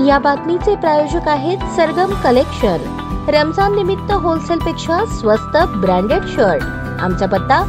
या बातमीचे प्रायोजक आहेत सरगम कलेक्शन। रमजान निमित्त होलसेल पेक्षा स्वस्त ब्रँडेड शर्ट। आमचा पत्ता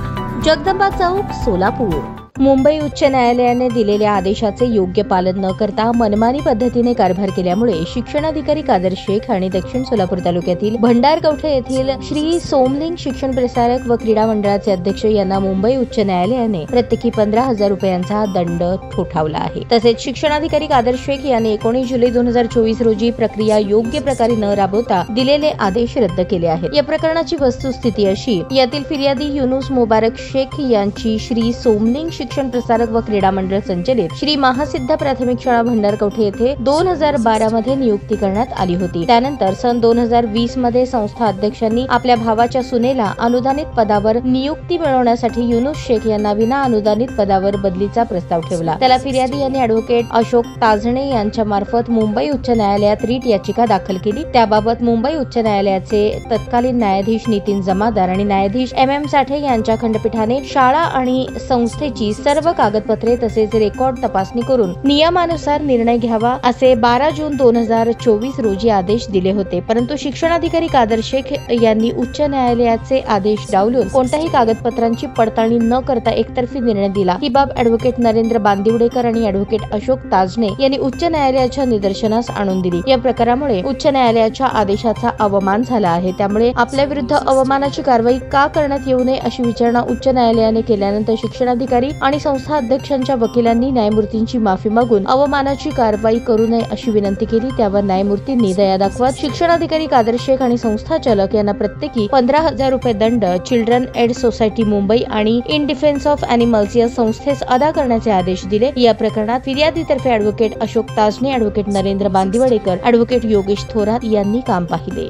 जगदंबा चौक, सोलापूर। मुंबई उच्च न्यायालयाने दिलेल्या आदेशाचे योग्य पालन न करता मनमानी पद्धतीने कारभार केल्यामुळे शिक्षणाधिकारी कादर शेख आणि दक्षिण सोलापूर तालुक्यातील भंडारकवठे येथील श्री सोमलिंग शिक्षण प्रसारक व क्रीडा मंडळाचे अध्यक्ष यांना मुंबई उच्च न्यायालयाने प्रत्येकी 15,000 रुपयांचा दंड ठोठावला आहे। तसेच शिक्षणाधिकारी कादर शेख यांनी 19 जुलै 2024 रोजी प्रक्रिया योग्य प्रकारे न राबवता दिलेले आदेश रद्द केले आहेत। या प्रकरणाची वस्तुस्थिती अशी, यातील फिर्यादी युनुस मुबारक शेख यांची श्री सोमलिंग शिक्षण प्रसारक व क्रीडा मंडळ संचलित श्री महासिद्ध प्राथमिक शाळा भंडारकवठे येथे 2012 मध्ये नियुक्ती करण्यात आली होती। त्यानंतर सन 2020 मध्ये संस्था अध्यक्षांनी आपल्या भावाच्या सुनेला अनुदानित पदावर नियुक्ती मिळवण्यासाठी युनुस शेख यांना विना अनुदानित पदावर बदलीचा प्रस्ताव ठेवला। त्याला फिर्यादी यांनी ॲडव्होकेट अशोक ताजणे यांच्या मार्फत मुंबई उच्च न्यायालयात रीट याचिका दाखल केली। त्याबाबत मुंबई उच्च न्यायालयाचे तत्कालीन न्यायाधीश नितीन जमादार आणि न्यायाधीश MM साठे यांच्या खंडपीठाने शाळा आणि संस्थेची सर्व कागदपत्रे तसेच रेकॉर्ड तपासणी करून नियमानुसार निर्णय घ्यावा असे 12 जून 2024 रोजी आदेश दिले होते। परंतु शिक्षणाधिकारी कादर शेख यांनी उच्च न्यायालयाचे आदेश डावलून कोणत्याही कागदपत्रांची पडताळणी न करता एकतर्फी निर्णय दिला। ही बाब ॲडव्होकेट नरेंद्र बांदिवडेकर आणि ॲडव्होकेट अशोक ताजणे यांनी उच्च न्यायालयाच्या निदर्शनास आणून दिली। या प्रकारामुळे उच्च न्यायालयाच्या आदेशाचा अवमान झाला आहे। त्यामुळे आपल्या विरुद्ध अवमानाची कारवाई का करण्यात येऊ नये अशी विचारणा उच्च न्यायालयाने केल्यानंतर शिक्षणाधिकारी आणि संस्था अध्यक्षांच्या वकिलांनी न्यायमूर्तींची माफी मागून अवमानाची कारवाई करू नये अशी विनंती केली। त्यावर न्यायमूर्तींनी दया दाखवत शिक्षणाधिकारी कादर शेख आणि संस्था चालक यांना प्रत्येकी 15,000 रुपये दंड चिल्ड्रन एड सोसायटी मुंबई आणि इन डिफेन्स ऑफ एनिमल्स या संस्थेस अदा करण्याचे आदेश दिले। या प्रकरणात फिर्यादीतर्फे advocate Ashok Tajne, advocate Narendra Bandiwadekar, advocate Yogesh Thorat यांनी काम पाहिले।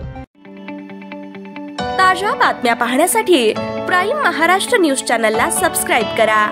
ताज्या बातम्या पाहण्यासाठी प्राईम महाराष्ट्र न्यूज चॅनलला सबस्क्राईब करा।